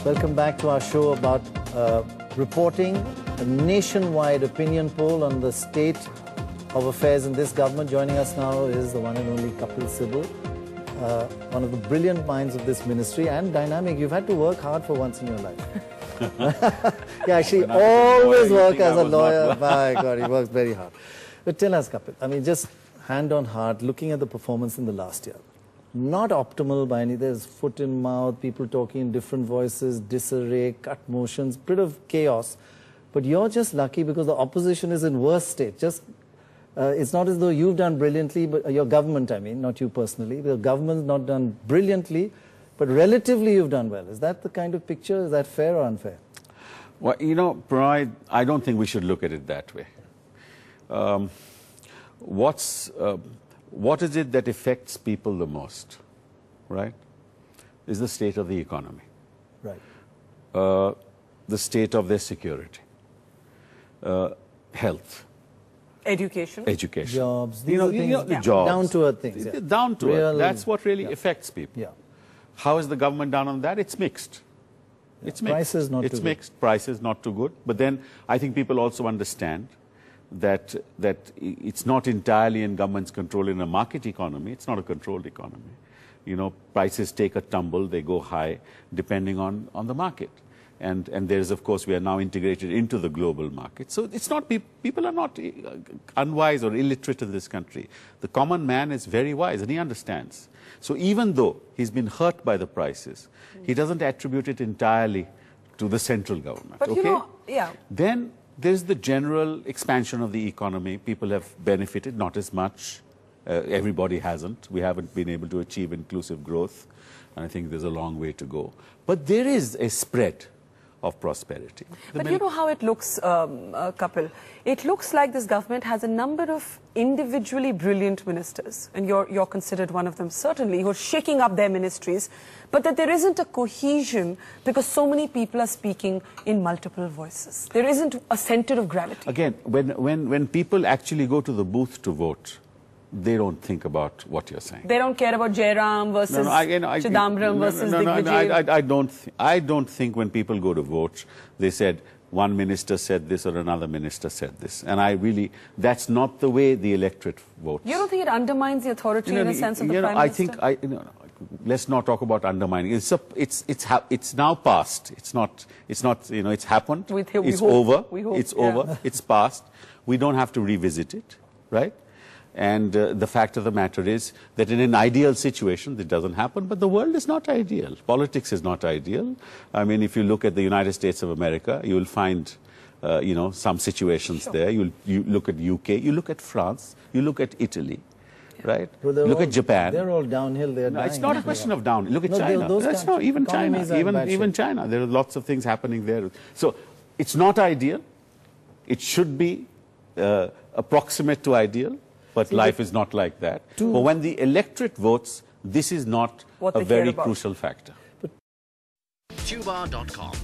Welcome back to our show about reporting a nationwide opinion poll on the state of affairs in this government. Joining us now is the one and only Kapil Sibal, one of the brilliant minds of this ministry and dynamic. You've had to work hard for once in your life. You actually always work as a lawyer. My God, he works very hard. But tell us, Kapil, I mean, just hand on heart, looking at the performance in the last year. Not optimal by any, there's foot in mouth, people talking in different voices, disarray, cut motions, bit of chaos. But you're just lucky because the opposition is in worse state. Just, it's not as though you've done brilliantly, but your government, I mean, not you personally. The government's not done brilliantly, but relatively you've done well. Is that the kind of picture? Is that fair or unfair? Well, you know, Pranay, I don't think we should look at it that way. What is it that affects people the most, right? Is the state of the economy. Right. The state of their security. Health. Education. Jobs. You know, the jobs. Down to earth things. Yeah. Down to earth. That's what really affects people. Yeah. How is the government done on that? It's mixed. Yeah. It's mixed. Prices not it's too mixed. Good. Prices not too good. But then I think people also understand that it's not entirely in government's control in a market economy. It's not a controlled economy. You know, prices take a tumble, they go high, depending on the market. And there's, of course, we are now integrated into the global market. So it's not, people are not unwise or illiterate in this country. The common man is very wise and he understands. So even though he's been hurt by the prices, he doesn't attribute it entirely to the central government. But okay? you know, yeah. Then there's the general expansion of the economy. People have benefited, not as much. Everybody hasn't. We haven't been able to achieve inclusive growth. And I think there's a long way to go. But there is a spread of prosperity. But you know how it looks, Kapil? It looks like this government has a number of individually brilliant ministers, and you're considered one of them, certainly, who are shaking up their ministries, but that there isn't a cohesion because so many people are speaking in multiple voices. There isn't a center of gravity. Again, when people actually go to the booth to vote, they don't think about what you're saying. They don't care about Jairam versus Chidambaram versus Digvijay. I don't think when people go to vote, they said one minister said this or another minister said this. And I really, that's not the way the electorate votes. You don't think it undermines the authority in a sense of the Prime Minister? Let's not talk about undermining. It's now past. It's not, you know, it's happened. It's over. It's over. It's past. We don't have to revisit it, right? And the fact of the matter is that in an ideal situation, it doesn't happen, but the world is not ideal. Politics is not ideal. I mean, if you look at the United States of America, you will find, you know, some situations there. You look at UK, you look at France, you look at Italy, right? Well, look at Japan. They're all downhill. No, it's not a question of downhill. Look at China. That's not even China. Even China. There are lots of things happening there. So it's not ideal. It should be approximate to ideal. But life is not like that. But when the electorate votes, this is not a very crucial factor. Tuba.com